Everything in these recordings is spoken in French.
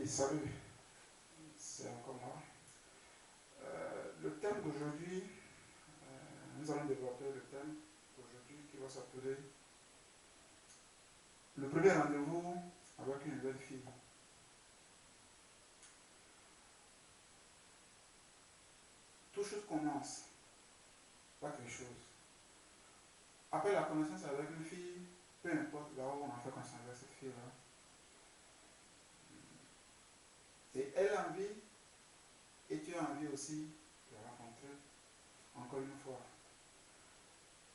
Oui, salut, c'est encore moi. Le thème d'aujourd'hui, nous allons développer le thème d'aujourd'hui qui va s'appeler le premier rendez-vous avec une nouvelle fille. Toute chose commence par quelque chose. Après la connaissance avec une fille, peu importe là où on a fait connaissance avec cette fille-là, c'est elle a envie et tu as envie aussi de la rencontrer encore une fois.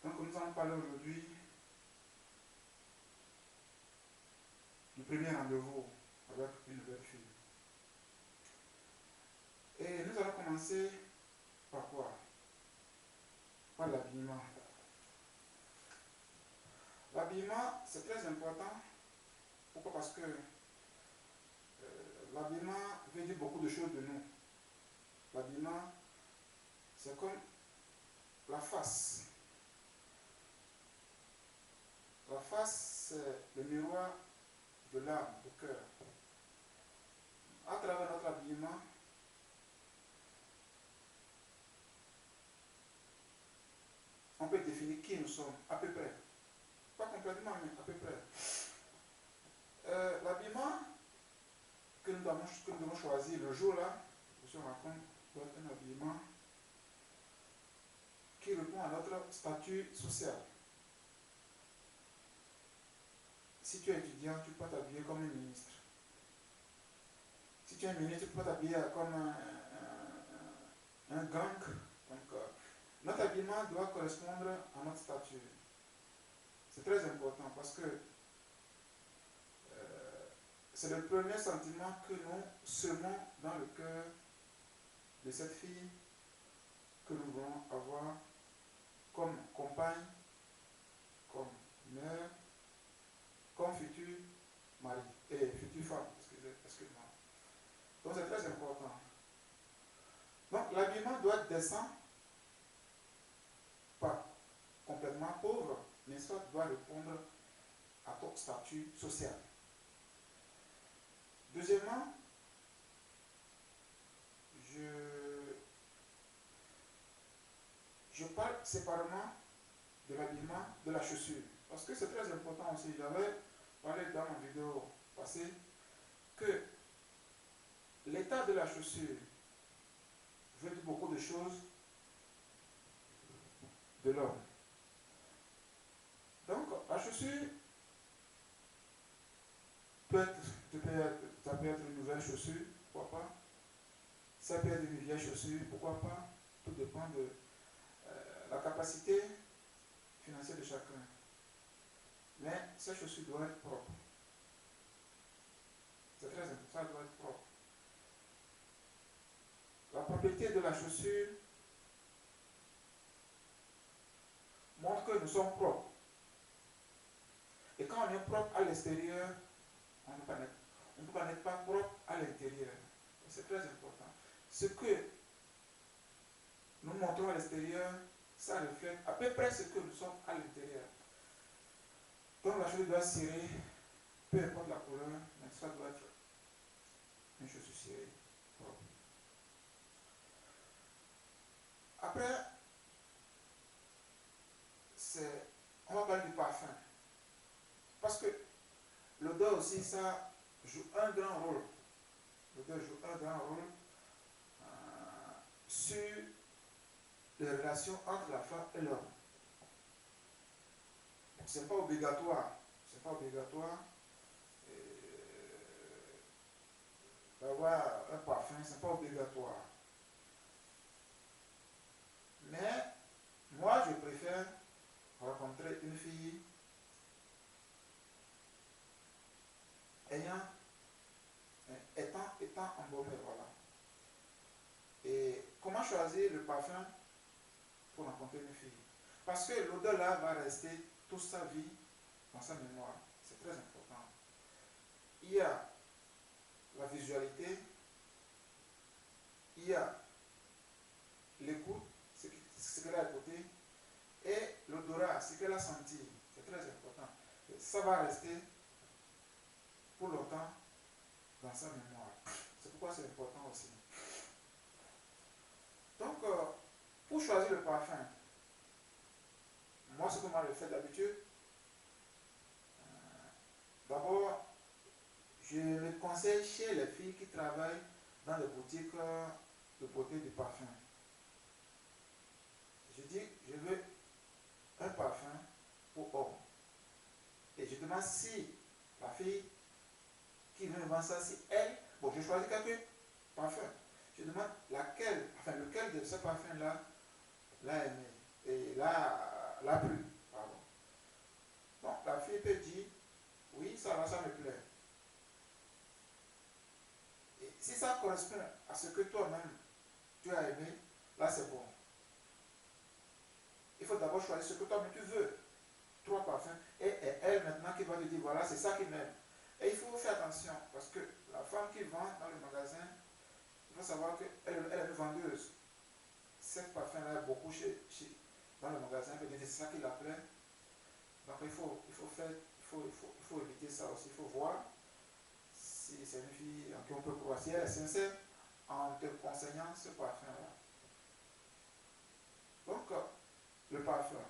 Donc nous allons parler aujourd'hui du premier rendez-vous avec une nouvelle fille. Et nous allons commencer par quoi? Par l'habillement. L'habillement, c'est très important. Pourquoi? Parce que l'habillement veut dire beaucoup de choses de nous. L'habillement, c'est comme la face. La face, c'est le miroir de l'âme, du cœur. À travers notre habillement, on peut définir qui nous sommes, à peu près. Pas complètement, mais à peu près. L'habillement que nous devons choisir le jour-là, je me raconte, doit être un habillement qui répond à notre statut social. Si tu es étudiant, tu peux t'habiller comme un ministre. Si tu es un ministre, tu peux t'habiller comme un gang. Donc, notre habillement doit correspondre à notre statut. C'est très important parce que c'est le premier sentiment que nous semons dans le cœur de cette fille que nous voulons avoir comme compagne, comme mère, comme futur mari et future femme, excusez-moi. Donc c'est très important. Donc l'habillement doit être décent, pas complètement pauvre, mais ça doit répondre à ton statut social. Deuxièmement, je parle séparément de l'habillement, de la chaussure. Parce que c'est très important aussi. J'avais parlé dans ma vidéo passée que l'état de la chaussure veut dire beaucoup de choses de l'homme. Donc, la chaussure ça peut être une nouvelle chaussure, pourquoi pas. Ça peut être une vieille chaussure, pourquoi pas. Tout dépend de la capacité financière de chacun. Mais ces chaussures doivent être propres. C'est très important, ça doit être propre. La propriété de la chaussure montre que nous sommes propres. Et quand on est propre à l'extérieur, on ne peut pas être propre à l'intérieur. C'est très important. Ce que nous montrons à l'extérieur, ça reflète à peu près ce que nous sommes à l'intérieur. Donc la chaussure doit serrer, peu importe la couleur, mais ça doit être une chaussure serrée, propre. Après, on va parler du parfum. Parce que l'odeur aussi, ça joue un grand rôle. L'odeur joue un grand rôle sur les relations entre la femme et l'homme. C'est pas obligatoire. C'est pas obligatoire d'avoir un parfum, c'est pas obligatoire. Mais moi, je préfère rencontrer une fille étant embaumée, voilà. Et comment choisir le parfum pour rencontrer une fille? Parce que l'odeur là va rester toute sa vie dans sa mémoire. C'est très important. Il y a la visualité, il y a l'écoute, ce qu'elle a écouté, et l'odorat, ce qu'elle a senti. C'est très important. Et ça va rester pour longtemps dans sa mémoire. pourquoi c'est important aussi. Donc, pour choisir le parfum, moi, ce que moi je fais d'habitude, d'abord, je me conseille chez les filles qui travaillent dans les boutiques de beauté du parfum. Je dis, je veux un parfum pour homme. Et je demande si la fille qui veut me vendre ça, si elle, bon, je choisis quelques parfums. Je demande laquelle, enfin lequel de ces parfums-là l'a aimé et l'a plu. Pardon. Donc la fille peut dire, oui, ça va, ça me plaît. Et si ça correspond à ce que toi-même tu as aimé, là c'est bon. Il faut d'abord choisir ce que toi-même tu veux. Trois parfums. Et elle maintenant qui va te dire, voilà, c'est ça qu'il m'aime. Et il faut faire attention parce que la femme qui vend dans le magasin, il faut savoir qu'elle est une vendeuse. Cette parfum-là, beaucoup dans le magasin, elle peut dire c'est ça qui la plaît. Donc il faut éviter ça aussi. Il faut voir si c'est une fille en qui on peut croire. Si elle est sincère en te conseillant ce parfum-là. Donc, le parfum.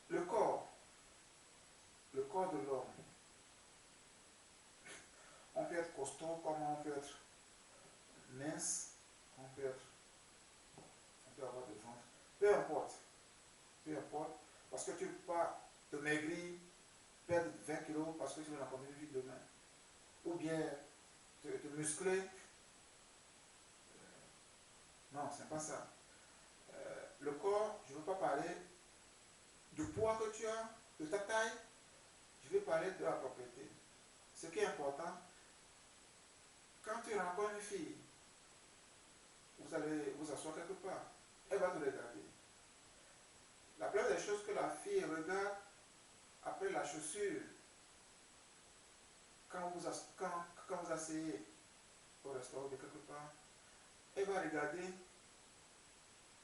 Le corps de l'homme. On peut être costaud comme on peut être mince, on peut avoir des ventres. Peu importe, parce que tu ne peux pas te maigrir, perdre 20 kilos parce que tu veux rencontrer une vie demain. Ou bien te muscler. Non, c'est pas ça. Le corps, je ne veux pas parler du poids que tu as, de ta taille, je vais parler de la propriété. Ce qui est important, quand tu rencontres une fille, vous allez vous asseoir quelque part, elle va te regarder. La plupart des choses que la fille regarde après la chaussure, quand vous asseyez au restaurant de quelque part, elle va regarder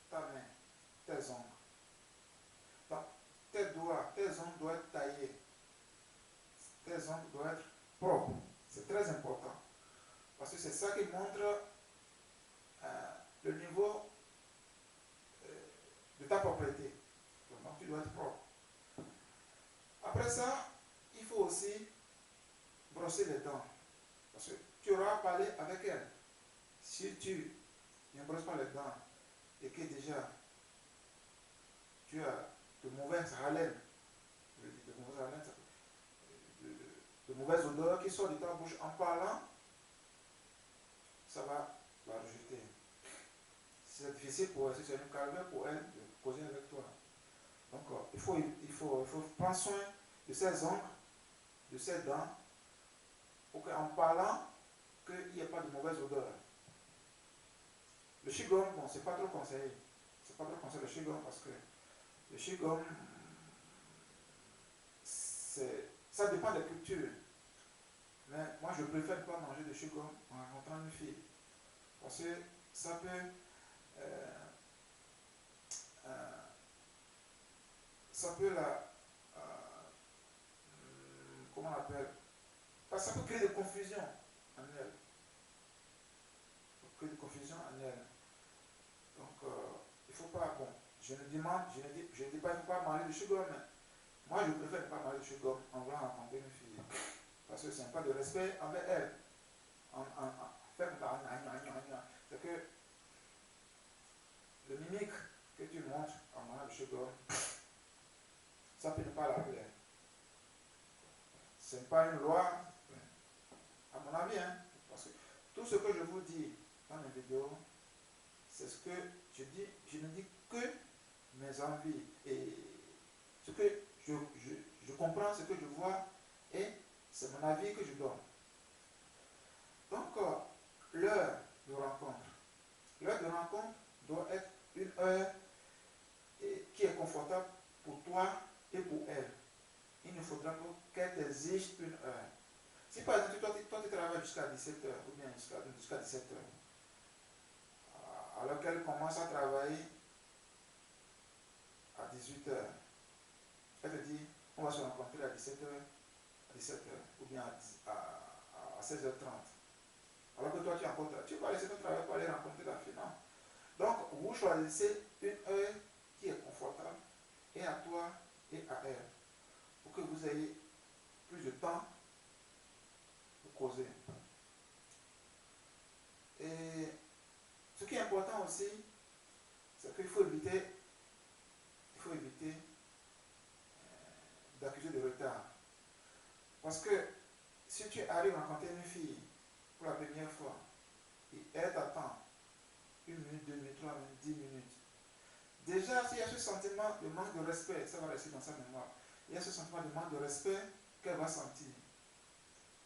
ta main, tes ongles. Donc, tes ongles doivent être taillés. Tes ongles doivent être propres. C'est très important. Parce que c'est ça qui montre le niveau de ta propriété. Donc, tu dois être propre. Après ça, il faut aussi brosser les dents. Parce que tu auras parlé avec elle. Si tu ne brosses pas les dents et que déjà tu as de mauvaises haleines, de mauvaises odeurs qui sortent de ta bouche en parlant, ça va la rejeter. C'est difficile pour elle, si c'est une calvaire pour elle de causer avec toi. Donc il faut prendre soin de ses ongles, de ses dents, pour qu'en parlant, qu'il n'y ait pas de mauvaise odeur. Le chewing-gum, bon, c'est pas trop conseillé. C'est pas trop conseillé le chewing-gum parce que le chewing-gum, ça dépend des cultures. Mais moi, je préfère ne pas manger de chewing-gum en rencontrant une fille. Parce que ça peut comment on appelle, parce que ça peut créer des confusions en elle. Ça peut créer des confusions en elle. Donc, il ne faut pas, bon, je ne dis pas qu'il ne faut pas manger de chewing-gum, mais moi je préfère ne pas manger de chewing-gum en voulant rencontrer une fille. Parce que c'est un pas de respect envers elle. C'est que le mimique que tu montres en mangeant de chewing-gum, ça peut ne pas la plaire. Ce n'est pas une loi, à mon avis, hein, parce que tout ce que je vous dis dans mes vidéos, c'est ce que je dis, je ne dis que mes envies et ce que je comprends, ce que je vois et c'est mon avis que je donne. Donc, l'heure de rencontre. L'heure de rencontre doit être une heure qui est confortable pour toi et pour elle. Il ne faudra pas qu'elle t'exige une heure. Si par exemple, toi tu travailles jusqu'à 17h ou bien jusqu'à 17h, alors qu'elle commence à travailler à 18h, elle te dit, on va se rencontrer à 17h ou bien à 16h30. Alors que toi, tu vas laisser ton travail pour aller rencontrer la fille. Non. Donc, vous choisissez une heure qui est confortable, et à toi et à elle, pour que vous ayez plus de temps pour causer. Et ce qui est important aussi, c'est qu'il faut éviter d'accuser de retard. Parce que si tu arrives à rencontrer une fille pour la première fois, et elle t'attend 1 minute, 2 minutes, 3 minutes, 10 minutes, déjà s'il y a ce sentiment de manque de respect, ça va rester dans sa mémoire. Il y a ce sentiment de manque de respect qu'elle va sentir.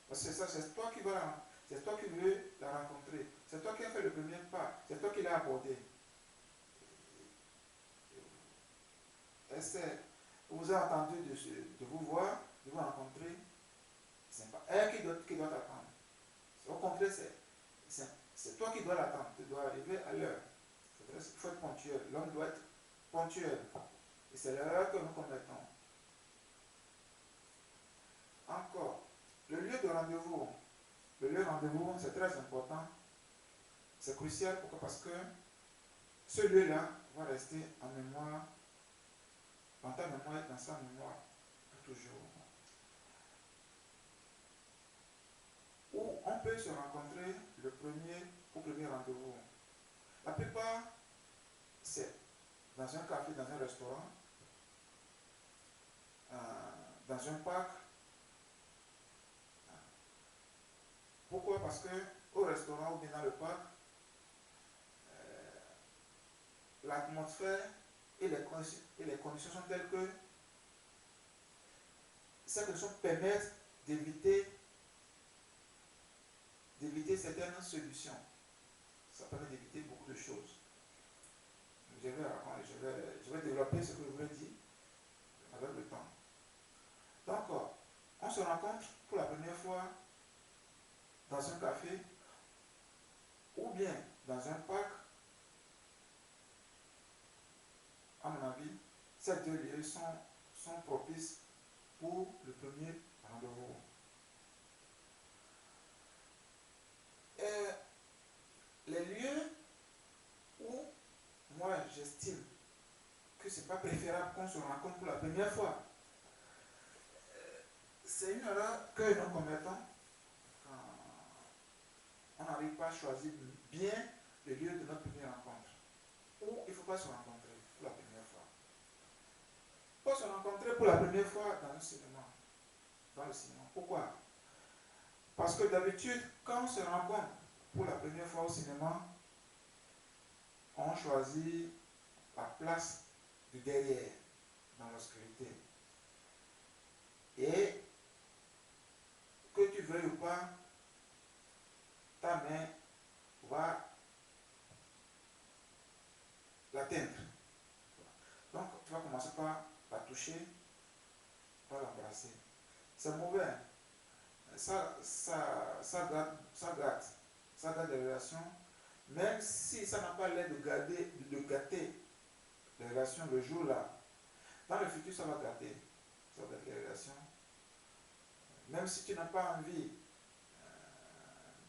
Parce que ça, c'est toi qui veux la rencontrer. C'est toi qui as fait le premier pas. C'est toi qui l'as abordé. Elle vous a entendu de vous voir, de vous rencontrer. C'est pas elle qui doit t'attendre. Au contraire, c'est toi qui dois l'attendre. Tu dois arriver à l'heure. Il faut être ponctuel. L'homme doit être ponctuel. Et c'est l'heure que nous commettons. Encore, le lieu de rendez-vous. Le lieu de rendez-vous, c'est très important. C'est crucial. Pourquoi? Parce que ce lieu-là va rester en mémoire, dans ta mémoire et dans sa mémoire, pour toujours. Où on peut se rencontrer au premier rendez-vous. La plupart, c'est dans un café, dans un restaurant, dans un parc. Pourquoi? Parce que au restaurant ou bien dans le parc, l'atmosphère et les conditions sont telles que ces conditions permettent d'éviter certaines solutions. Ça permet d'éviter beaucoup de choses. Je vais développer ce que je vous ai dit avec le temps. Donc, on se rencontre pour la première fois dans un café ou bien dans un parc. À mon avis, ces deux lieux sont propices pour le premier rendez-vous. Les lieux où moi j'estime que ce n'est pas préférable qu'on se rencontre pour la première fois, c'est une erreur que nous commettons quand on n'arrive pas à choisir bien le lieu de notre première rencontre. Ou il ne faut pas se rencontrer pour la première fois. Il faut se rencontrer pour la première fois dans le cinéma. Pourquoi? Parce que d'habitude, quand on se rencontre pour la première fois au cinéma, on choisit la place de derrière, dans l'obscurité. Et que tu veuilles ou pas, ta main va l'atteindre. Donc, tu vas commencer par la toucher, par l'embrasser. C'est mauvais. Ça gâte les relations, même si ça n'a pas l'air de gâter les relations le jour-là. Dans le futur, ça va gâter les relations. Même si tu n'as pas envie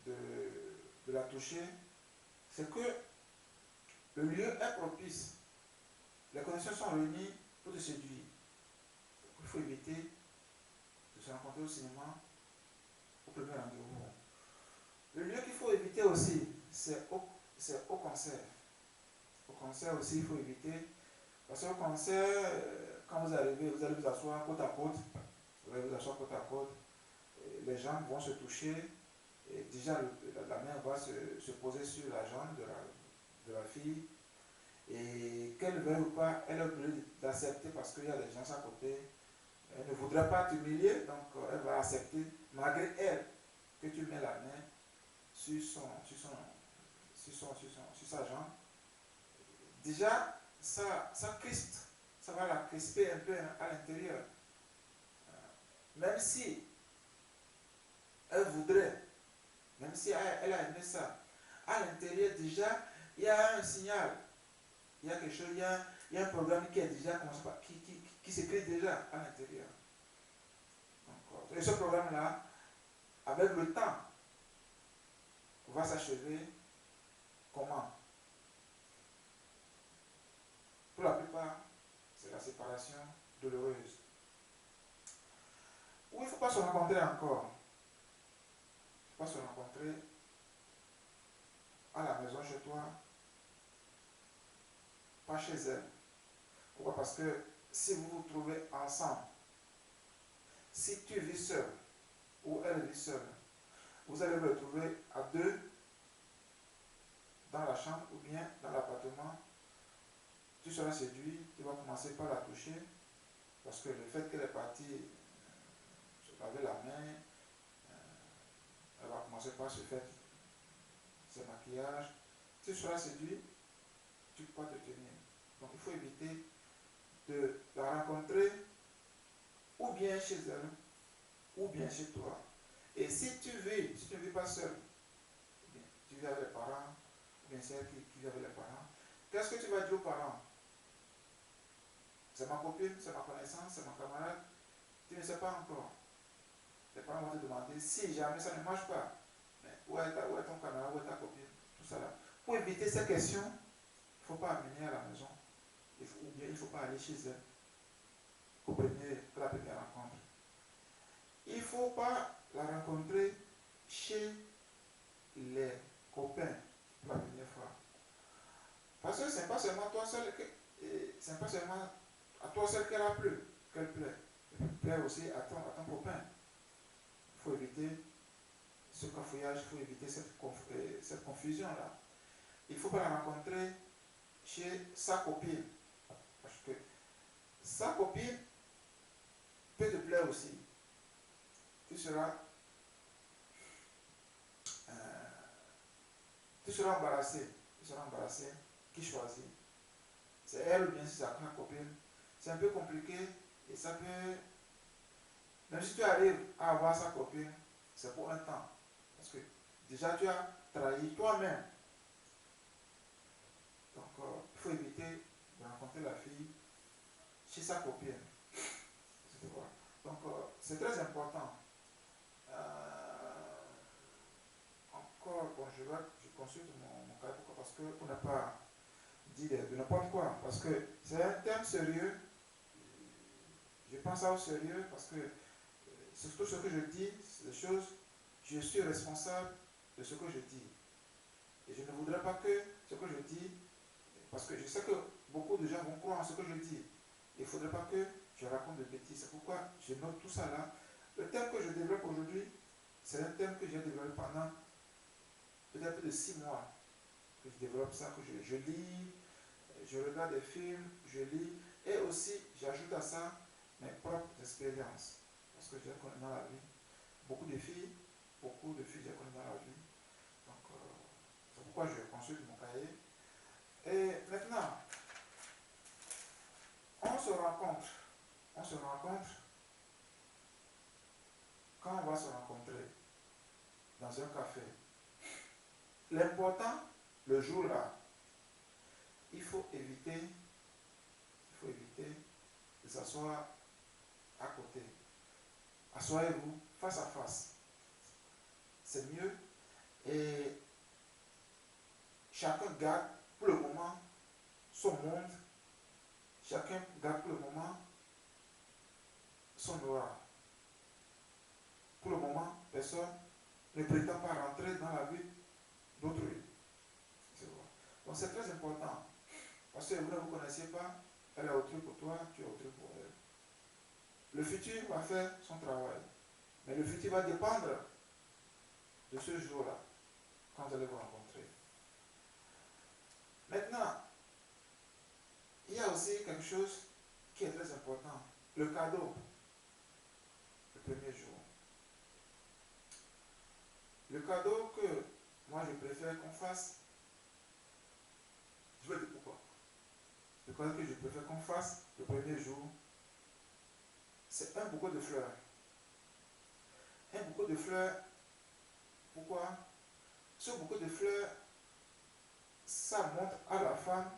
de la toucher, c'est que le lieu est propice. Les conditions sont réunies pour te séduire. Il faut éviter de se rencontrer au cinéma au premier rendez-vous. Le lieu qu'il faut éviter aussi, c'est au concert. Au concert aussi, il faut éviter. Parce qu'au concert, quand vous arrivez, vous allez vous asseoir côte à côte. Vous allez vous asseoir côte à côte. Les jambes vont se toucher. Et déjà, la main va se poser sur la jambe de la fille. Et qu'elle veuille ou pas, elle est obligée d'accepter parce qu'il y a des gens à côté. Elle ne voudrait pas t'humilier, donc elle va accepter, malgré elle, que tu mets la main sur sa jambe. Déjà, ça crispe, ça va la crisper un peu à l'intérieur. Même si elle voudrait, même si elle a aimé ça, à l'intérieur déjà, il y a un signal, il y a quelque chose, il y a un programme qui est déjà qui s'écrit déjà à l'intérieur. Et ce programme-là, avec le temps, va s'achever comment? Pour la plupart, c'est la séparation douloureuse. Ou il ne faut pas se rencontrer encore. Il ne faut pas se rencontrer à la maison chez toi, pas chez elle. Pourquoi? Parce que si vous vous trouvez ensemble, si tu vis seul ou elle vit seule, vous allez vous retrouver à deux dans la chambre ou bien dans l'appartement. Tu seras séduit, tu vas commencer par la toucher parce que le fait qu'elle est partie se laver la main, elle va commencer par se faire ses maquillages. Tu seras séduit, tu ne peux pas te tenir. Donc il faut éviter de la rencontrer ou bien chez elle ou bien chez toi. Et si tu ne vis pas seul, bien, tu vis avec les parents, ou bien celle qui vit avec les parents, qu'est-ce que tu vas dire aux parents? C'est ma copine, c'est ma connaissance, c'est ma camarade. Tu ne sais pas encore. Les parents vont te demander si jamais ça ne marche pas. Mais où est ton camarade, où est ta copine? Tout ça là. Pour éviter ces questions, il ne faut pas amener à la maison. Ou bien il ne faut pas aller chez elle à la première rencontre. Il ne faut pas la rencontrer chez les copains pour la première fois. Parce que ce n'est pas seulement toi seul c'est pas seulement à toi seul qu'elle a plu, qu'elle plaît. Elle plaît aussi à ton copain. Il faut éviter ce cafouillage, il faut éviter cette confusion-là. Il ne faut pas la rencontrer chez sa copine. Parce que sa copine peut te plaire aussi. Tu seras embarrassé. Tu seras embarrassé. Qui choisit? C'est elle ou bien c'est sa copine? C'est un peu compliqué et ça peut... Même si tu arrives à avoir sa copine, c'est pour un temps. Parce que déjà tu as trahi toi-même. Donc il faut éviter de rencontrer la fille chez sa copine. Donc c'est très important. Encore, bon, je consulte mon cas parce que pour ne pas dire de n'importe quoi. Parce que c'est un thème sérieux. Je pense ça au sérieux parce que surtout ce que je dis, c'est des choses, je suis responsable de ce que je dis. Et je ne voudrais pas que ce que je dis, parce que je sais que beaucoup de gens vont croire en ce que je dis. Il ne faudrait pas que je raconte de bêtises. C'est pourquoi je note tout ça là. Le thème que je développe aujourd'hui, c'est un thème que j'ai développé pendant peut-être plus de 6 mois. Que je développe ça, que je lis, je regarde des films, je lis. Et aussi, j'ajoute à ça mes propres expériences. Parce que j'ai connu dans la vie. Beaucoup de filles, j'ai connu dans la vie. Donc, c'est pourquoi je consulte mon cahier. Et maintenant, on se rencontre quand on va se rencontrer dans un café. L'important, le jour-là, il faut éviter de s'asseoir à côté. Assoyez-vous face à face. C'est mieux. Et chacun garde pour le moment son monde. Chacun garde pour le moment son aura. Pour le moment, personne ne prétend pas rentrer dans la vie d'autrui. Donc c'est très important. Parce que vous ne vous connaissez pas, elle est autrui pour toi, tu es autrui pour elle. Le futur va faire son travail. Mais le futur va dépendre de ce jour-là, quand vous allez vous rencontrer. Maintenant, il y a aussi quelque chose qui est très important. Le cadeau, le premier jour. Le cadeau que moi je préfère qu'on fasse, je vais dire pourquoi. Le cadeau que je préfère qu'on fasse le premier jour, c'est un bouquet de fleurs. Un bouquet de fleurs, pourquoi? Ce bouquet de fleurs, ça montre à la femme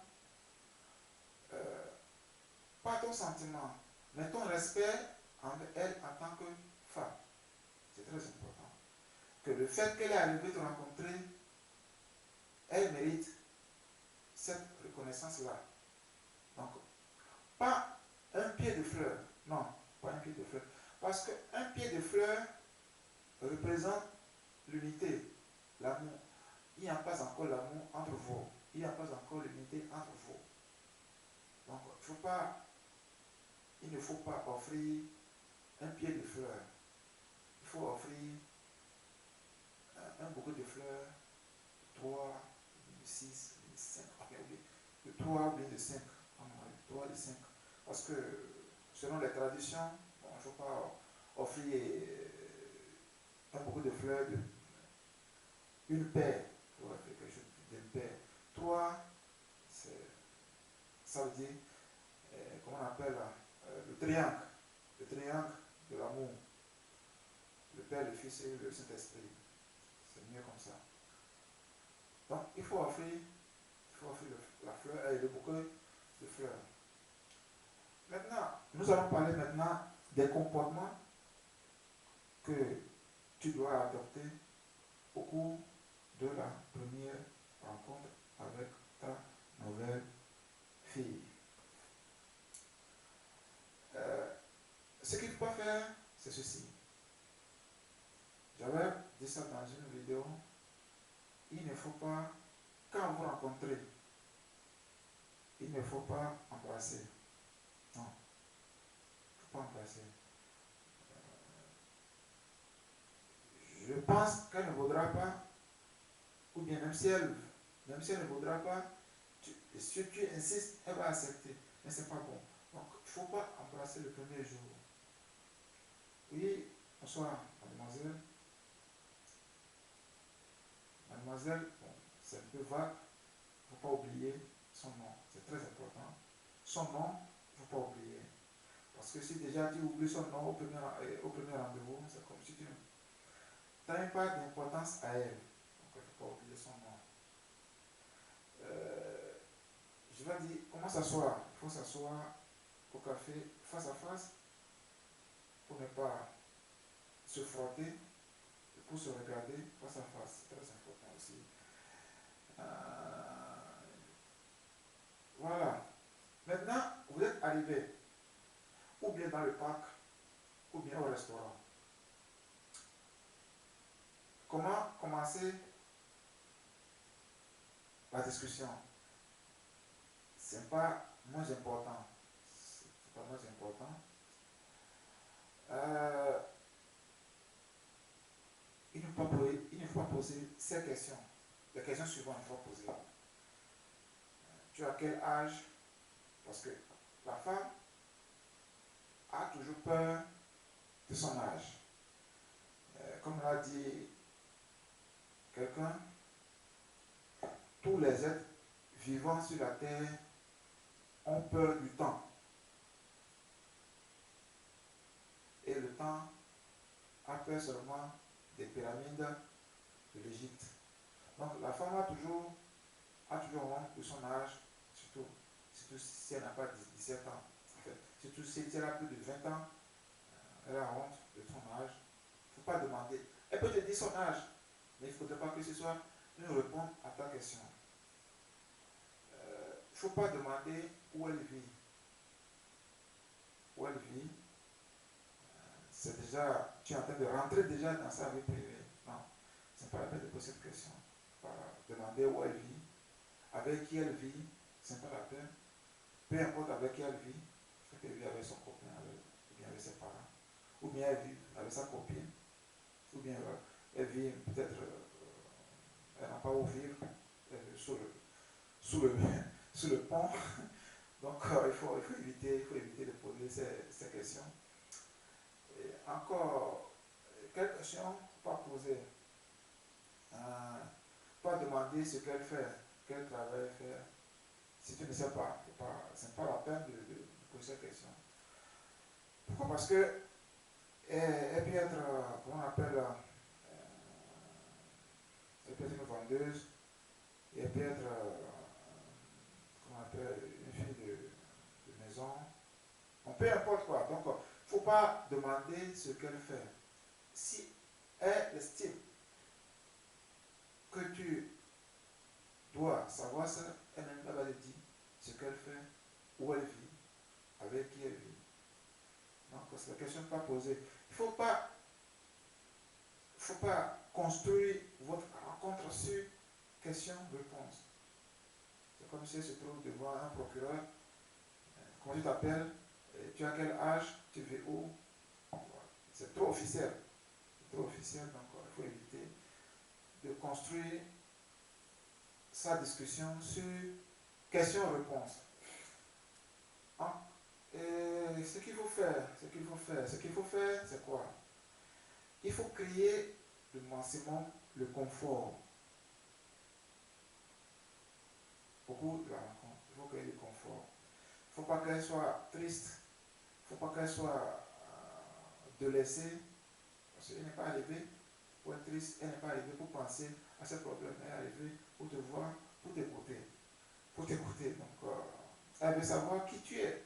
pas ton sentiment, mais ton respect envers elle en tant que femme. C'est très important. Que le fait qu'elle est arrivée te rencontrer elle mérite cette reconnaissance-là. Donc, pas un pied de fleur. Non, pas un pied de fleur. Parce qu'un pied de fleur représente l'unité, l'amour. Il n'y a pas encore l'amour entre vous. Il n'y a pas encore l'unité entre vous. Donc, il ne faut pas offrir un pied de fleurs. Il faut offrir un bouquet de fleurs, 3, 6, 5, de 3 ou bien de 5. 3 de 5. Parce que selon les traditions, bon, il ne faut pas offrir un bouquet de fleurs une paire. Il faut offrir quelque chose d'une paire. 3, ça veut dire, comment on appelle le triangle. Le triangle de l'amour. Le Père, le Fils et le Saint-Esprit. C'est mieux comme ça. Donc, il faut offrir la fleur et le bouquet de fleurs. Maintenant, nous allons parler maintenant des comportements que tu dois adopter au cours de la première rencontre avec ta nouvelle fille. Ce qu'il ne faut pas faire, c'est ceci. J'avais dit ça dans une vidéo. Il ne faut pas, quand vous rencontrez, il ne faut pas embrasser. Non, il ne faut pas embrasser. Je pense qu'elle ne voudra pas, ou bien même si elle ne voudra pas, si tu insistes, elle va accepter. Mais ce n'est pas bon. Donc, il ne faut pas embrasser le premier jour. Oui, bonsoir, mademoiselle. Mademoiselle, bon, c'est un peu vague. Il ne faut pas oublier son nom. C'est très important. Son nom, il ne faut pas oublier. Parce que si déjà tu oublies son nom au premier rendez-vous, c'est comme si tu n'as pas d'importance à elle. Donc, il ne faut pas oublier son nom. Je vais dire comment s'asseoir. Il faut s'asseoir au café face à face pour ne pas se frotter et pour se regarder face à face. C'est très important aussi. Voilà. Maintenant, vous êtes arrivé ou bien dans le parc ou bien au restaurant. Comment commencer la discussion? C'est pas moins important. C'est pas moins important. Il ne faut pas poser ces questions. Les questions suivantes, il faut poser. Tu as quel âge? Parce que la femme a toujours peur de son âge. Comme l'a dit quelqu'un, tous les êtres vivant sur la terre ont peur du temps. Et le temps a peur seulement des pyramides de l'Égypte. Donc la femme a toujours honte de son âge, surtout si elle n'a pas 17 ans. En fait, surtout si elle a plus de 20 ans, elle a honte de son âge. Il ne faut pas demander. Elle peut te dire son âge, mais il ne faudrait pas que ce soit une réponse à ta question. Il ne faut pas demander où elle vit. Où elle vit, c'est déjà, tu es en train de rentrer déjà dans sa vie privée. Non, ce n'est pas la peine de poser cette question. Il ne faut pas demander où elle vit, avec qui elle vit, ce n'est pas la peine. Peu importe avec qui elle vit, peut-être qu'elle vit avec son copain, ou bien avec ses parents, ou bien elle vit avec sa copine, ou bien elle vit peut-être, elle n'a pas où vivre, elle vit sous le pont. Donc il faut éviter de poser ces questions. Et encore, quelles questions il ne faut pas poser? Pas demander ce qu'elle fait, quel travail elle fait. Si tu ne sais pas, ce n'est pas la peine de poser cette question. Pourquoi? Parce que elle peut être, comment on appelle, elle peut être une vendeuse, et elle peut être, comment on appelle, une fille de maison. Bon, peu importe quoi. Donc, il ne faut pas demander ce qu'elle fait. Si elle estime que tu doit savoir ça, elle-même va te dire ce qu'elle fait, où elle vit, avec qui elle vit. Donc, c'est la question pas posée. Il ne faut pas construire votre rencontre sur question-réponse. C'est comme si elle se trouve devant un procureur. Comment tu t'appelles? Tu as quel âge? Tu vis où? C'est trop officiel. C'est trop officiel, donc il faut éviter de construire sa discussion sur question-réponse. Hein? Et ce qu'il faut faire, c'est quoi? Il faut créer le maximum le confort. Au cours de la rencontre, il faut créer le confort. Il ne faut pas qu'elle soit triste. Il ne faut pas qu'elle soit délaissée. Parce qu'elle n'est pas arrivée pour être triste. Elle n'est pas arrivée pour penser à ses problèmes. Elle est arrivée pour te voir, pour t'écouter. Pour t'écouter. Donc, elle veut savoir qui tu es.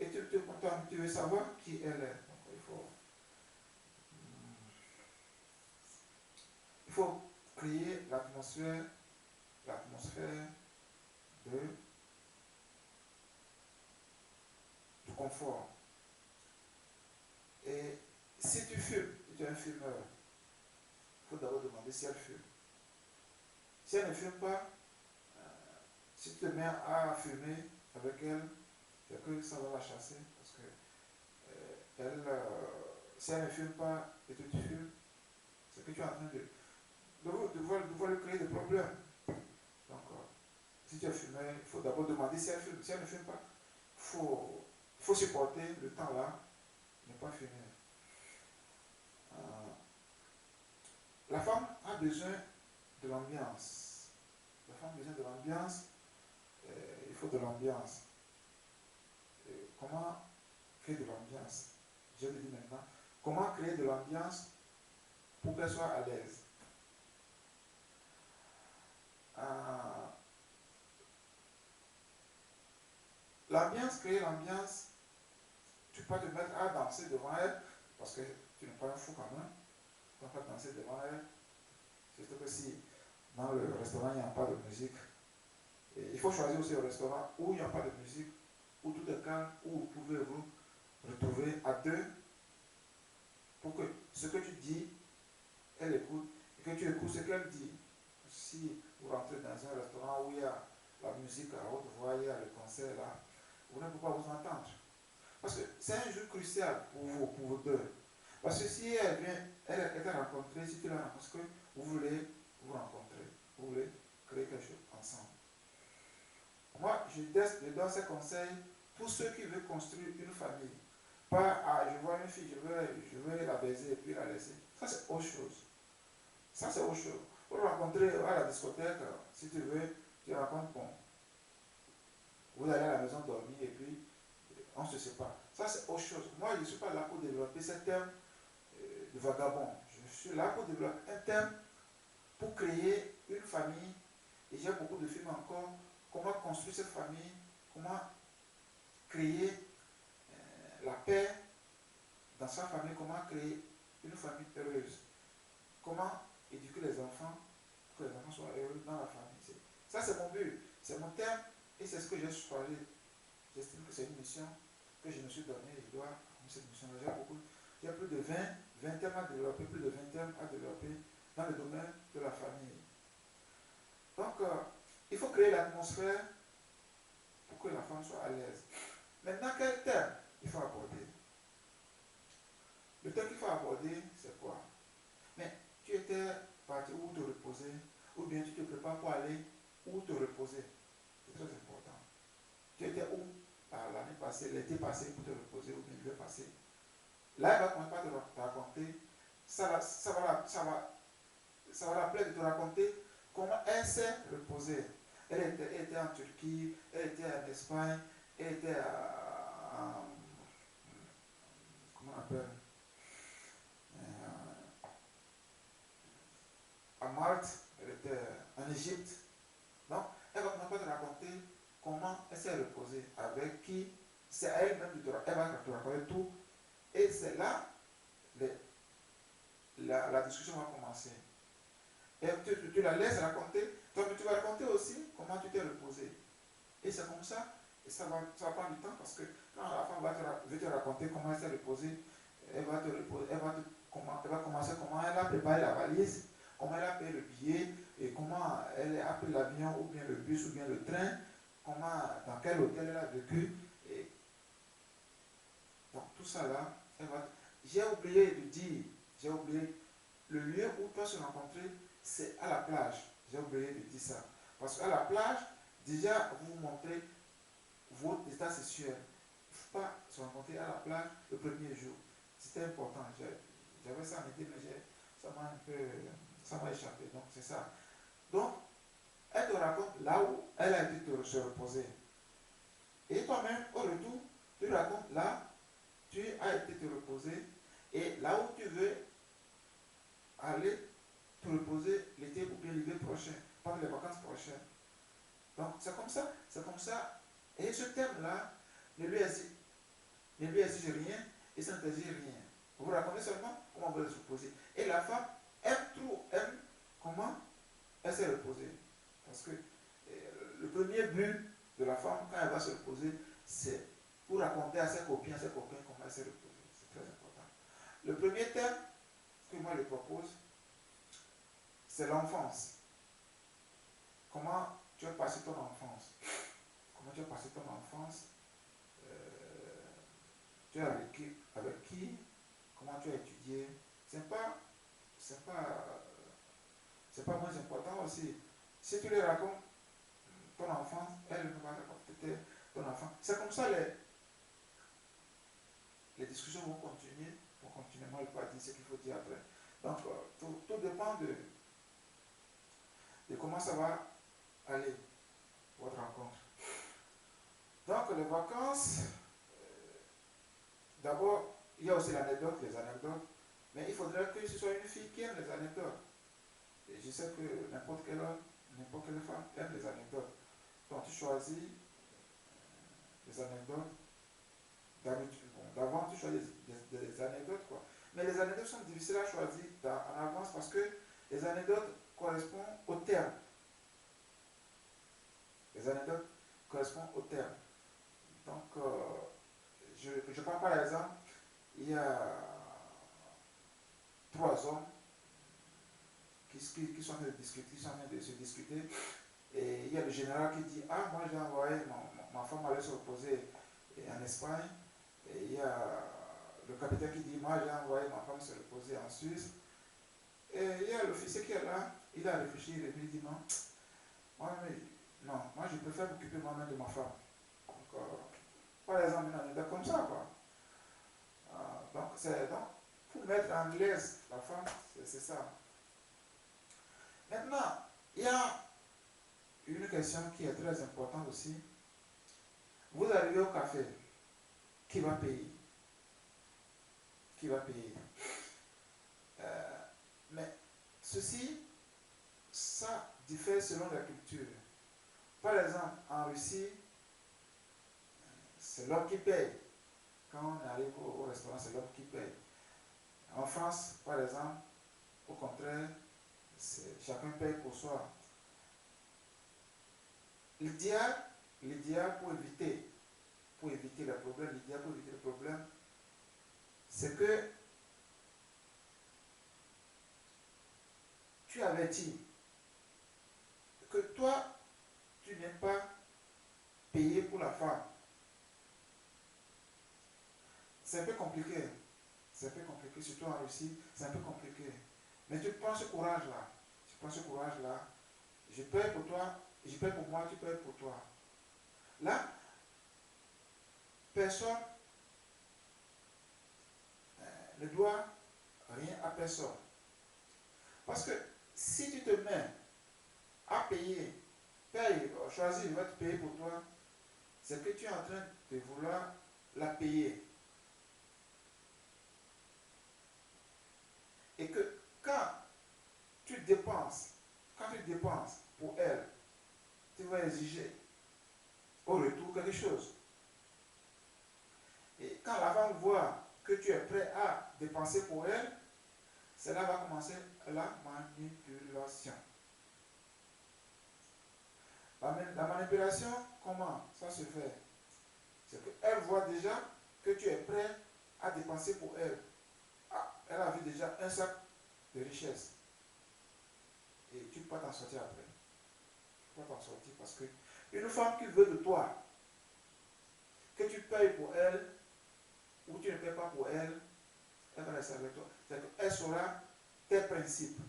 Et tu veux savoir qui elle est. Donc, il faut créer l'atmosphère de, du confort. Et si tu fumes, si tu es un fumeur, il faut d'abord demander si elle fume. Si elle ne fume pas, si tu te mets à fumer avec elle, c'est que ça va la chasser. Parce que si elle ne fume pas et que tu fumes, c'est que tu es en train de lui créer des problèmes. Donc, si tu es fumeur, il faut d'abord demander si elle fume. Si elle ne fume pas, il faut supporter le temps là, ne pas fumer. La femme a besoin de l'ambiance. La femme a besoin de l'ambiance. Il faut de l'ambiance. Comment créer de l'ambiance? Je le dis maintenant. Comment créer de l'ambiance pour qu'elle soit à l'aise? Créer l'ambiance, tu peux te mettre à danser devant elle, parce que tu n'es pas un fou quand même. Tu ne peux pas danser devant elle. Surtout que si dans le restaurant il n'y a pas de musique, et il faut choisir aussi un restaurant où il n'y a pas de musique, où tout est calme, où vous pouvez vous retrouver à deux pour que ce que tu dis, elle écoute et que tu écoutes ce qu'elle dit. Si vous rentrez dans un restaurant où il y a la musique à haute voix, il y a le concert là, vous ne pouvez pas vous entendre. Parce que c'est un jeu crucial pour vous deux. Parce que si elle vient, elle t'a rencontré, si tu la rencontres, parce que vous voulez vous rencontrer, vous voulez créer quelque chose ensemble. Moi, je donne ces conseils pour ceux qui veulent construire une famille. Pas, je vois une fille, je veux la baiser et puis la laisser. Ça, c'est autre chose. Ça, c'est autre chose. Pour rencontrer à la discothèque, si tu veux, tu rencontres, bon, vous allez à la maison dormir et puis on se sépare. Ça, c'est autre chose. Moi, je ne suis pas là pour développer ce thème de vagabond. Je suis là pour développer un thème pour créer une famille. Et j'ai beaucoup de films encore. Comment construire cette famille, comment créer la paix dans sa famille, comment créer une famille heureuse, comment éduquer les enfants pour que les enfants soient heureux dans la famille. Ça, c'est mon but, c'est mon thème et c'est ce que j'ai choisi. J'estime que c'est une mission que je me suis donnée et je dois accomplir cette mission-là. J'ai plus de 20 thèmes à développer, plus de 20 thèmes à développer dans le domaine de la famille. Donc, il faut créer l'atmosphère pour que la femme soit à l'aise. Maintenant, quel thème il faut aborder? Le thème qu'il faut aborder, c'est quoi? Mais tu étais parti où te reposer, ou bien tu te prépares pour aller où te reposer. C'est très important. Tu étais où l'année passée, l'été passé pour te reposer, ou bien l'hiver passé. Là, elle va commencer par te raconter, ça va la plaire de te raconter comment elle s'est reposée. Elle était en Turquie, elle était en Espagne, elle était comment on appelle, à Malte, elle était en Égypte. Donc, elle va commencer par te raconter comment elle s'est reposée, avec qui, c'est elle-même qui elle va te raconter tout. Et c'est là, la discussion va commencer. Et tu la laisses raconter. Toi, tu vas raconter aussi comment tu t'es reposé. Et c'est comme ça. Et ça va prendre du temps parce que quand la femme veut te raconter comment elle s'est reposée, elle va te reposer, elle va commencer comment elle a préparé la valise, comment elle a payé le billet, et comment elle a pris l'avion, ou bien le bus, ou bien le train, dans quel hôtel elle a vécu. Et donc tout ça là, j'ai oublié de dire, j'ai oublié, le lieu où toi se rencontrer, c'est à la plage. J'ai oublié de dire ça. Parce qu'à la plage, déjà, vous vous montrez votre état sexuel. Il ne faut pas se rencontrer à la plage le premier jour. C'était important. J'avais ça en idée, mais ça m'a échappé. Donc, c'est ça. Donc, elle te raconte là où elle a été se reposer. Et toi-même, au retour, tu racontes là, tu as été te reposer. Et là où tu veux aller te reposer l'été ou bien l'hiver prochain, pendant les vacances prochaines. Donc, c'est comme ça. C'est comme ça. Et ce thème-là ne lui exige rien et ça ne t'exige rien. Vous racontez seulement comment vous allez se reposer. Et la femme aime comment elle s'est reposée. Parce que le premier but de la femme, quand elle va se reposer, c'est pour raconter à ses copines, comment elle s'est reposée. C'est très important. Le premier thème que moi je propose, c'est l'enfance. Comment tu as passé ton enfance? Comment tu as passé ton enfance? Tu as vécu avec qui? Comment tu as étudié? C'est pas, c'est pas, c'est pas moins important aussi. Si tu lui racontes ton enfance, elle ne va raconter ton enfant. C'est comme ça les discussions vont continuer. Moi, je ne vais pas dire ce qu'il faut dire après. Donc, tout dépend de comment ça va aller, votre rencontre. Donc, les vacances, d'abord, il y a aussi l'anecdote, les anecdotes. Mais il faudrait que ce soit une fille qui aime les anecdotes. Et je sais que n'importe quelle femme aime les anecdotes. Donc, tu choisis des anecdotes. D'habitude, d'avant, tu choisis des anecdotes, quoi. Mais les anecdotes sont difficiles à choisir en avance parce que les anecdotes correspondent au terme. Les anecdotes correspondent au terme. Donc, je prends par exemple, il y a 3 hommes qui sont en train de se discuter. Et il y a le général qui dit: ah, moi j'ai envoyé ma femme aller se reposer en Espagne. Et il y a le capitaine qui dit: moi j'ai envoyé ma femme se reposer en Suisse. Et il y a l'officier qui est là, il a réfléchi, il dit: non, moi je préfère m'occuper moi-même de ma femme. Donc, par exemple, une anecdote comme ça, quoi. Donc, pour mettre en l'aise la femme, c'est ça. Maintenant, il y a une question qui est très importante aussi. Vous arrivez au café, qui va payer? Qui va payer? Mais ceci, ça diffère selon la culture. Par exemple, en Russie, c'est l'homme qui paye. Quand on arrive au restaurant, c'est l'homme qui paye. En France, par exemple, au contraire, chacun paye pour soi. L'idéal pour éviter le problème, c'est que tu avertis que toi, tu n'es pas payé pour la femme. C'est un peu compliqué. Surtout en Russie, c'est un peu compliqué. Mais tu prends ce courage-là. Je paye pour toi, je paye pour moi, tu payes pour toi. Là, personne ne doit rien à personne. Parce que si tu te mets à payer, choisir, il va te payer pour toi, c'est que tu es en train de vouloir la payer. Et que quand tu dépenses pour elle, tu vas exiger au retour quelque chose. Et quand la femme voit que tu es prêt à dépenser pour elle, cela va commencer la manipulation. La manipulation, comment ça se fait? C'est qu'elle voit déjà que tu es prêt à dépenser pour elle. Ah, elle a vu déjà un sac de richesse. Et tu peux pas t'en sortir après. Tu peux pas t'en sortir parce que une femme qui veut de toi, que tu payes pour elle, ou tu ne payes pas pour elle, elle va rester avec toi. C'est-à-dire qu'elle saura tes principes.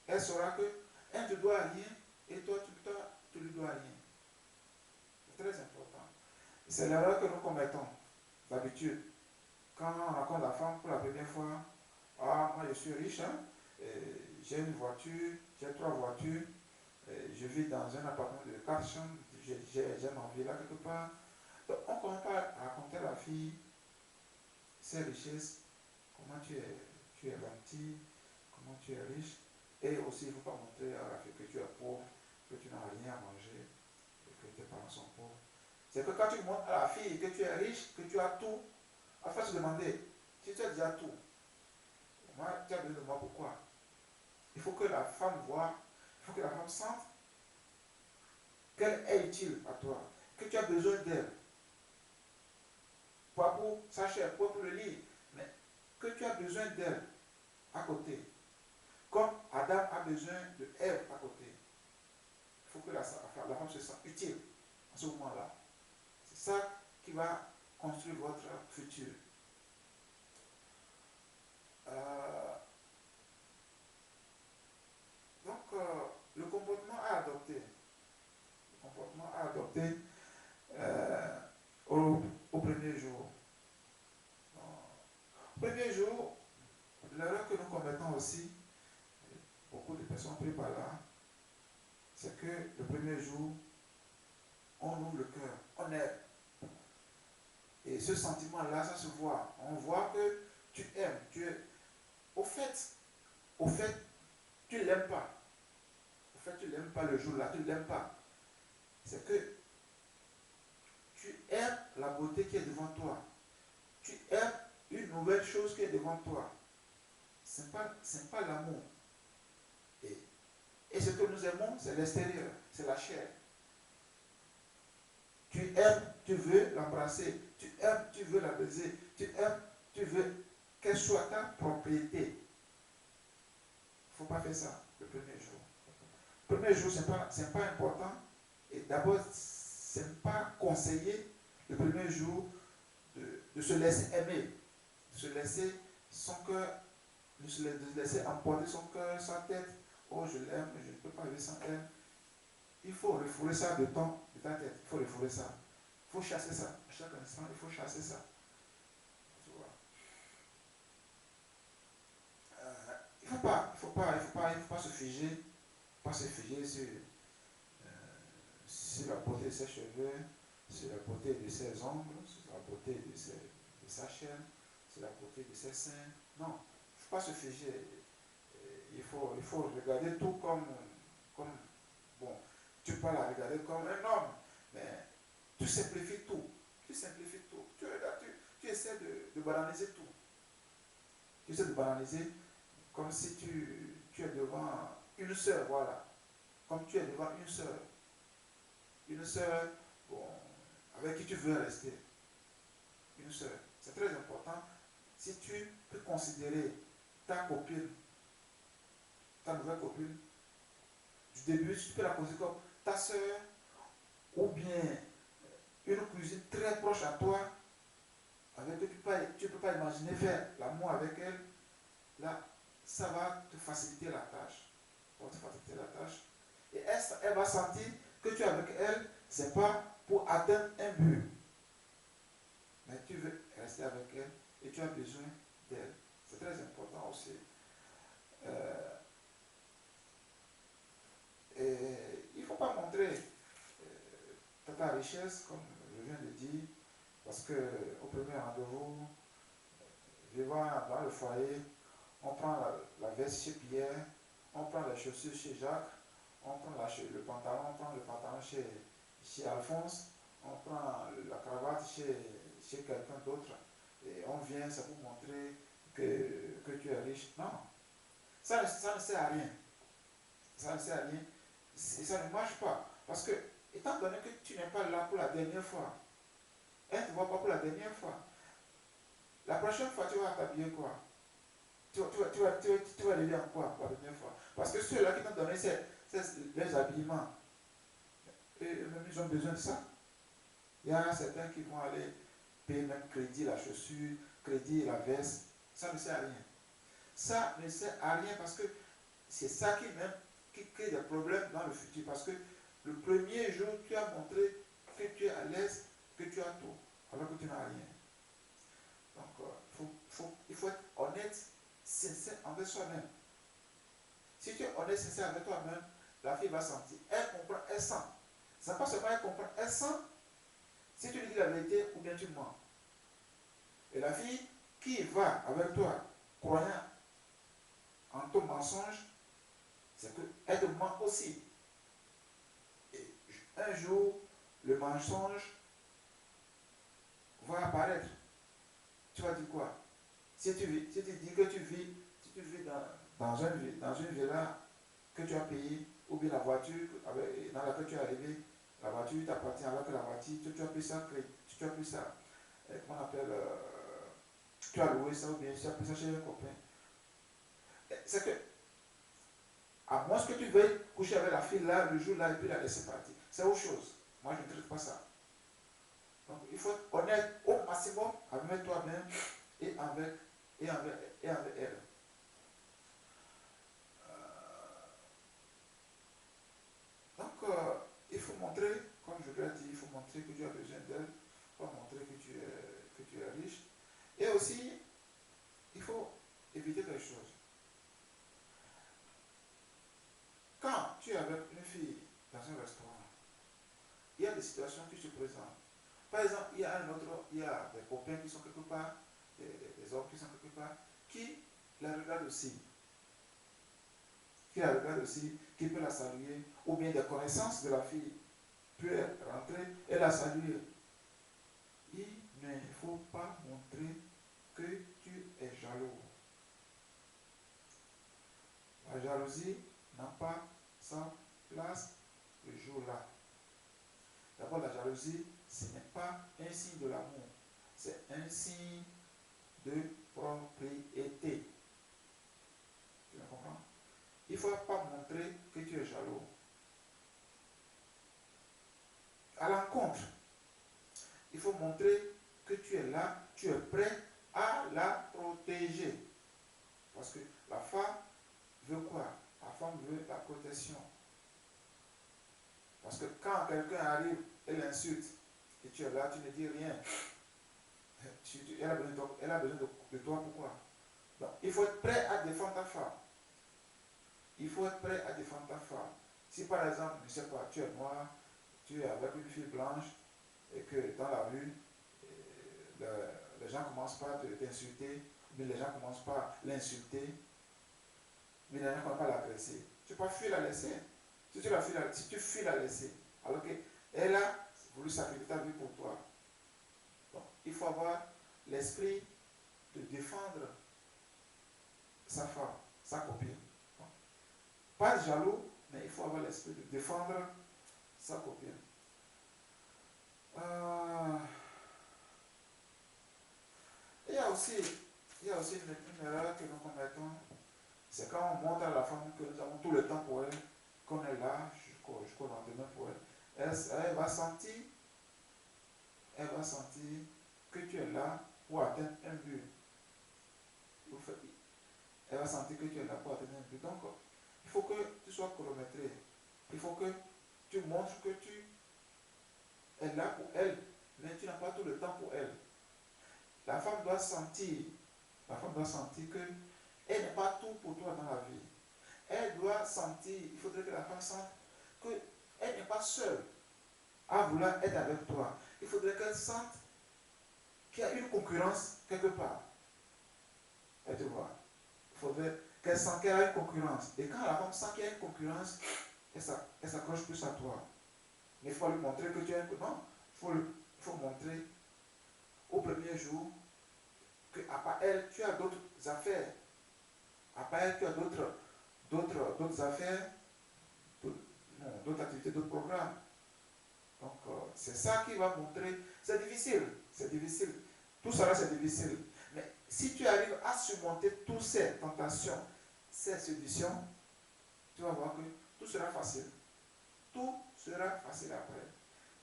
Elle saura qu'elle ne te doit rien et toi, tu ne lui dois rien. C'est très important. C'est l'erreur que nous commettons d'habitude. Quand on rencontre la femme pour la première fois, ah, moi je suis riche, hein, j'ai une voiture, j'ai 3 voitures, je vis dans un appartement de 4 chambres, j'ai ma villa quelque part. Donc on ne commence pas à raconter à la fille ses richesses, comment tu es gentil, comment tu es riche, et aussi il ne faut pas montrer à la fille que tu es pauvre, que tu n'as rien à manger, et que tes parents sont pauvres. C'est que quand tu montres à la fille que tu es riche, que tu as tout, à faire se demander, si tu as déjà tout, moi, tu as besoin de moi pourquoi? Il faut que la femme voie, il faut que la femme sente qu'elle est utile à toi, que tu as besoin d'elle. Pas pour sa chair, pas pour le lit, mais que tu as besoin d'elle à côté. Comme Adam a besoin de Ève à côté. Il faut que la femme se sente utile à ce moment-là. C'est ça qui va construire votre futur. Le comportement à adopter. Le comportement à adopter au premier jour. Au premier jour, l'erreur que nous commettons aussi, beaucoup de personnes pris par là, c'est que le premier jour, on ouvre le cœur, on aime. Et ce sentiment-là, ça se voit. On voit que tu aimes, tu es. Au fait, tu ne l'aimes pas. Au fait, tu ne l'aimes pas le jour-là, tu ne l'aimes pas. C'est que tu aimes la beauté qui est devant toi. Tu aimes une nouvelle chose qui est devant toi. Ce n'est pas l'amour. Et ce que nous aimons, c'est l'extérieur, c'est la chair. Tu aimes, tu veux l'embrasser. Tu aimes, tu veux la baiser. Tu aimes, tu veux qu'elle soit ta propriété. Il ne faut pas faire ça le premier jour. Le premier jour, ce n'est pas important. Et d'abord, ce n'est pas conseillé le premier jour de se laisser aimer, de se laisser son cœur, de se laisser emporter son cœur, sa tête. Oh, je l'aime, je ne peux pas vivre sans elle. Il faut refouler ça de ta tête. Il faut refouler ça. Il faut chasser ça. À chaque instant, il faut chasser ça. Tu vois. Il ne faut pas se figer, sur la beauté de ses cheveux, sur la beauté de ses ongles, sur la beauté de sa chair, sur la beauté de ses seins. Non, il ne faut pas se figer. Il faut regarder tout comme bon, tu peux pas la regarder comme un homme, mais tu simplifies tout. Tu simplifies tout. Tu regardes, tu essaies de banaliser tout. Tu essaies de banaliser comme si tu es devant une sœur, voilà. Comme tu es devant une sœur. Une sœur, bon, avec qui tu veux rester. Une sœur. C'est très important. Si tu peux considérer ta copine, ta nouvelle copine, du début, tu peux la considérer comme ta sœur ou bien une cousine très proche à toi, avec que tu ne peux pas imaginer faire l'amour avec elle, là, ça va te faciliter la tâche. Ça va te faciliter la tâche. Et elle va sentir que tu es avec elle, ce n'est pas pour atteindre un but, mais tu veux rester avec elle et tu as besoin d'elle. C'est très important aussi. Et il ne faut pas montrer ta richesse, comme je viens de dire, parce qu'au premier rendez-vous, vivant dans le foyer, on prend la veste chez Pierre, on prend les chaussures chez Jacques, on prend le pantalon chez Alphonse, on prend la cravate chez quelqu'un d'autre, et on vient, ça pour montrer que tu es riche. Non, ça ne sert à rien. Ça ne sert à rien. Et ça ne marche pas. Parce que, étant donné que tu n'es pas là pour la dernière fois, elle ne te voit pas pour la dernière fois. La prochaine fois, tu vas t'habiller quoi? Tu vas aller en quoi pour la dernière fois? Parce que ceux-là qui t'ont donné les habillements, eux-mêmes, ils ont besoin de ça. Il y a certains qui vont aller payer même crédit la chaussure, crédit la veste. Ça ne sert à rien. Ça ne sert à rien parce que c'est ça qui crée des problèmes dans le futur. Parce que le premier jour, tu as montré que tu es à l'aise, que tu as tout, alors que tu n'as rien. Donc, il faut être honnête, sincère envers soi-même. Si tu es honnête, sincère avec toi-même, la fille va sentir. Elle comprend, elle sent. Ça n'est pas seulement elle comprend, elle sent si tu lui dis la vérité ou bien tu mens. Et la fille qui va avec toi, croyant en ton mensonge, c'est qu'elle te ment aussi. Et un jour, le mensonge va apparaître. Tu vas dire quoi? Si tu dis que tu vis dans une villa que tu as payé, ou bien la voiture dans laquelle tu es arrivé, la voiture t'appartient alors que la voiture, tu as pris ça, comment on appelle, tu as loué ça ou bien tu as pris ça chez un copain. C'est que, à moins que tu veuilles coucher avec la fille là, le jour là, et puis la laisser partir. C'est autre chose. Moi, je ne traite pas ça. Donc, il faut être honnête au maximum avec toi-même et avec elle. Donc, il faut montrer, comme je l'ai dit, il faut montrer que tu as besoin d'elle, il faut montrer que tu es riche. Et aussi, il faut éviter quelque chose. Quand tu es avec une fille dans un restaurant, il y a des situations qui se présentent. Par exemple, il y a des copains qui sont quelque part, des hommes qui sont quelque part, qui la regardent aussi. Qui peut la saluer, ou bien des connaissances de la fille peuvent rentrer et la saluer. Il ne faut pas montrer que tu es jaloux. La jalousie n'a pas sa place le jour-là. D'abord, la jalousie, ce n'est pas un signe de l'amour, c'est un signe de propriété. Tu me comprends? Il ne faut pas montrer que tu es jaloux. À l'encontre, il faut montrer que tu es là, tu es prêt à la protéger. Parce que la femme veut quoi? La femme veut la protection. Parce que quand quelqu'un arrive et l'insulte, et tu es là, tu ne dis rien, elle a besoin de toi, pourquoi? Donc, il faut être prêt à défendre ta femme. Il faut être prêt à défendre ta femme. Si par exemple, je ne sais pas, tu es noir, tu es avec une fille blanche, et que dans la rue, les gens commencent pas à t'insulter, mais les gens commencent pas à l'insulter, mais les gens ne commencent pas à l'agresser. Tu peux fuir la laisser. Si tu fuis la laisser, alors qu'elle a voulu sacrifier ta vie pour toi. Donc, il faut avoir l'esprit de défendre sa femme, sa copine. Donc, pas jaloux, mais il faut avoir l'esprit de défendre sa copine. Il y a aussi une erreur que nous commettons, c'est quand on montre à la femme que nous avons tout le temps pour elle, qu'on est là jusqu'au lendemain pour elle. Elle va sentir que tu es là pour atteindre un but. Elle va sentir que tu es là pour atteindre un but. Donc, il faut que tu sois chronométré. Il faut que tu montres que tu es là pour elle, mais tu n'as pas tout le temps pour elle. La femme doit sentir que elle n'est pas tout pour toi dans la vie. Elle doit sentir, il faudrait que la femme sente qu'elle n'est pas seule à vouloir être avec toi. Il faudrait qu'elle sente qu'il y a une concurrence quelque part. Elle te voit. Il faudrait qu'elle sente qu'il y a une concurrence. Et quand la femme sent qu'il y a une concurrence, elle s'accroche plus à toi. Mais il faut lui montrer que tu es un... Non, il faut montrer au premier jour qu'à part elle, tu as d'autres affaires. Après, tu as d'autres affaires, d'autres activités, d'autres programmes. Donc, c'est ça qui va montrer. C'est difficile, c'est difficile. Tout cela, c'est difficile. Mais si tu arrives à surmonter toutes ces tentations, ces séductions, tu vas voir que tout sera facile. Tout sera facile après.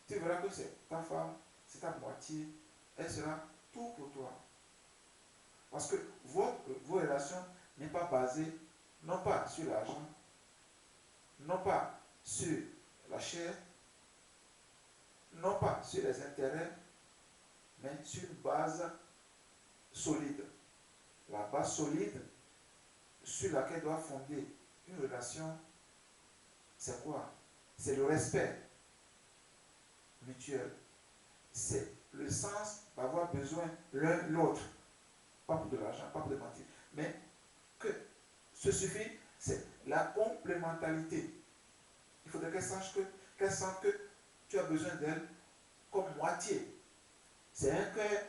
Tu verras que c'est ta femme, c'est ta moitié, elle sera tout pour toi. Parce que vos relations n'est pas basées, non pas sur l'argent, non pas sur la chair, non pas sur les intérêts, mais sur une base solide. La base solide sur laquelle doit fonder une relation, c'est quoi? C'est le respect mutuel. C'est le sens d'avoir besoin l'un l'autre. Pas pour de l'argent, pas pour de mentir. Mais que ce suffit, c'est la complémentarité. Il faudrait qu'elle sente que tu as besoin d'elle comme moitié. C'est un cœur,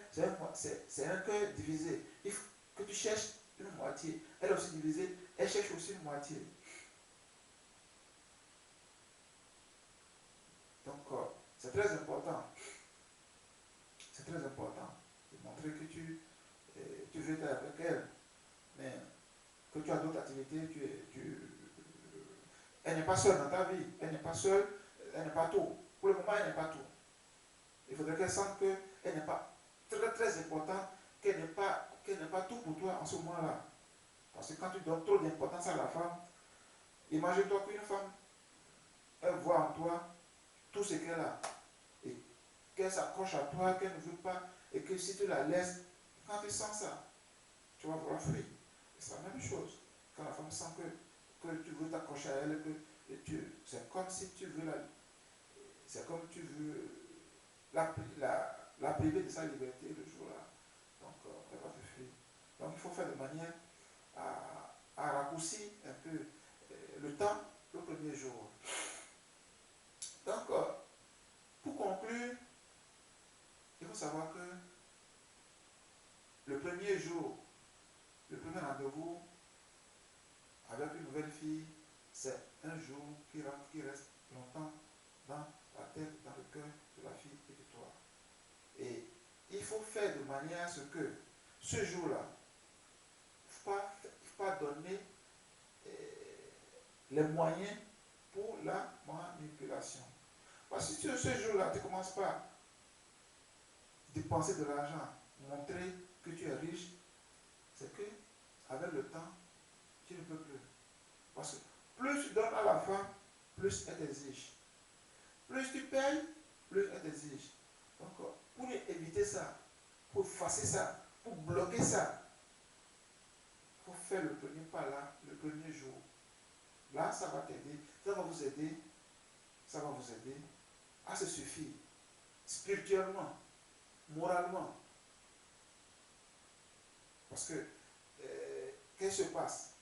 c'est un cœur divisé. Il faut que tu cherches une moitié. Elle aussi divisée, elle cherche aussi une moitié. Donc, c'est très important. C'est très important de montrer que tu veux être avec elle, mais que tu as d'autres activités, elle n'est pas seule dans ta vie. Elle n'est pas seule, elle n'est pas tout. Pour le moment, elle n'est pas tout. Il faudrait qu'elle sente qu'elle n'est pas très très importante, qu'elle n'est pas tout pour toi en ce moment-là. Parce que quand tu donnes trop d'importance à la femme, imagine-toi qu'une femme, elle voit en toi tout ce qu'elle a. Et qu'elle s'accroche à toi, qu'elle ne veut pas, et que si tu la laisses, quand tu sens ça, tu vas vouloir fuir. C'est la même chose. Quand la femme sent que tu veux t'accrocher à elle, c'est comme si tu veux c'est comme tu veux la priver de sa liberté le jour-là. Donc, elle va te fuir. Donc, il faut faire de manière à raccourcir un peu le temps le premier jour. Donc, pour conclure, il faut savoir que le premier jour, le premier rendez-vous avec une nouvelle fille, c'est un jour qui reste longtemps dans la tête, dans le cœur de la fille et de toi. Et il faut faire de manière à ce que ce jour-là, il ne faut pas donner les moyens pour la manipulation. Parce que si ce jour-là, tu ne commences pas à dépenser de l'argent, montrer que tu es riche, c'est que avec le temps, tu ne peux plus. Parce que plus tu donnes à la femme, plus elle t'exige. Plus tu payes, plus elle t'exige. Donc, pour éviter ça, pour effacer ça, pour bloquer ça, il faut faire le premier pas là, le premier jour. Là, ça va t'aider, ça va vous aider, ça va vous aider à se suffire spirituellement, moralement. Parce que, qu'est-ce qui se passe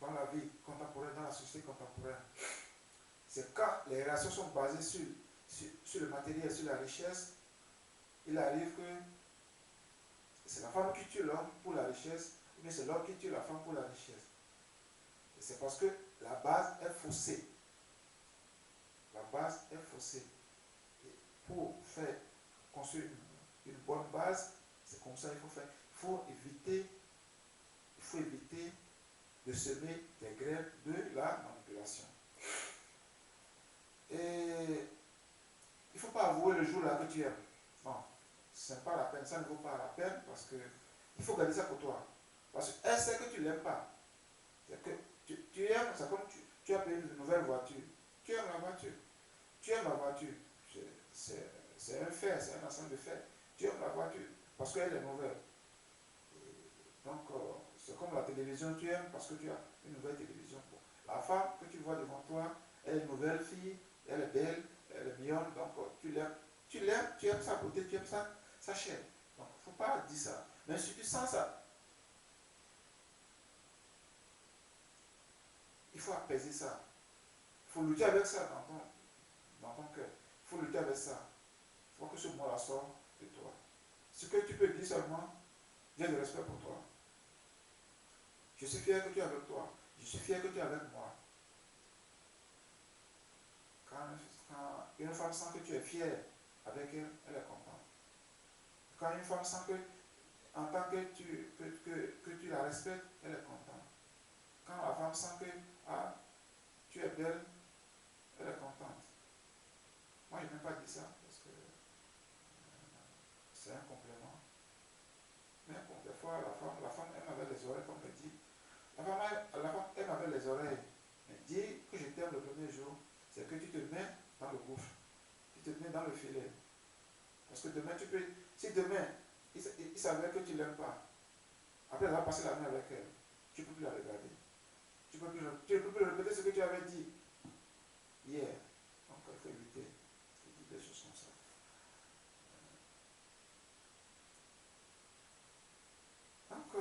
dans la vie contemporaine, dans la société contemporaine? C'est quand les relations sont basées sur le matériel, sur la richesse, il arrive que c'est la femme qui tue l'homme pour la richesse, ou bien c'est l'homme qui tue la femme pour la richesse. C'est parce que la base est faussée. La base est faussée. Et pour faire construire une bonne base, c'est comme ça qu'il faut faire. Il faut éviter de semer des graines de la manipulation. Et il ne faut pas avouer le jour là que tu aimes. Non, ce n'est pas la peine, ça ne vaut pas la peine parce que il faut garder ça pour toi. Parce qu'elle sait que tu ne l'aimes pas. C'est que tu aimes, c'est comme tu as payé une nouvelle voiture. Tu aimes la voiture. Tu aimes la voiture. C'est un fait, c'est un ensemble de faits. Tu aimes la voiture parce qu'elle est nouvelle. Et donc, c'est comme la télévision, tu aimes parce que tu as une nouvelle télévision. Bon. La femme que tu vois devant toi, elle est une nouvelle fille, elle est belle, elle est mignonne, donc tu l'aimes. Tu l'aimes, tu aimes sa beauté, tu aimes sa chair. Donc, il ne faut pas dire ça. Mais si tu sens ça, il faut apaiser ça. Il faut lutter avec ça dans ton cœur. Il faut lutter avec ça. Il faut que ce mot-là sorte de toi. Ce que tu peux dire seulement, j'ai du respect pour toi. Je suis fier que tu es avec toi. Je suis fier que tu es avec moi. Quand une femme sent que tu es fier avec elle, elle est contente. Quand une femme sent que, en tant que tu la respectes, elle est contente. Quand la femme sent que ah, tu es belle, elle est contente. Moi, je n'aime pas dire ça parce que c'est un complément. Mais bon, des fois, la femme aime avec les oreilles, comme elle dit. La femme aime avec les oreilles. Mais dire que je t'aime le premier jour, c'est que tu te mets dans le gouffre. Tu te mets dans le filet. Parce que demain, tu peux. Si demain, il savait que tu ne l'aimes pas, après avoir passé la main avec elle, tu ne peux plus la regarder. Tu ne peux plus répéter ce que tu avais dit hier. Donc, il faut éviter de dire des choses comme ça. Donc,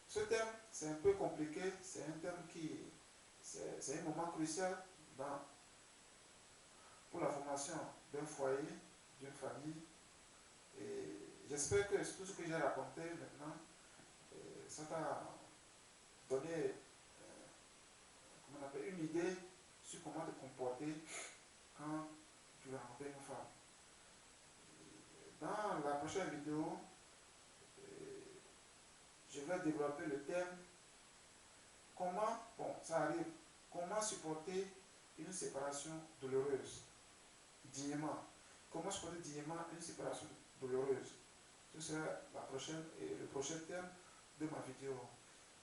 ce thème, c'est un peu compliqué. C'est un thème qui. C'est un moment crucial pour la formation d'un foyer, d'une famille. Et j'espère que tout ce que j'ai raconté maintenant, ça t'a donné comment on appelle, une idée sur comment te comporter quand tu vas rencontrer une femme. Dans la prochaine vidéo, je vais développer le thème comment, bon, ça arrive, comment supporter une séparation douloureuse, dignement. Comment supporter dignement une séparation douloureuse. Ce sera le prochain thème de ma vidéo.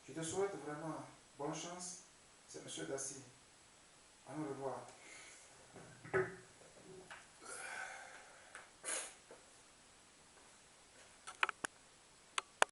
Je te souhaite vraiment bonne chance. C'est M. Dassi. À nous revoir.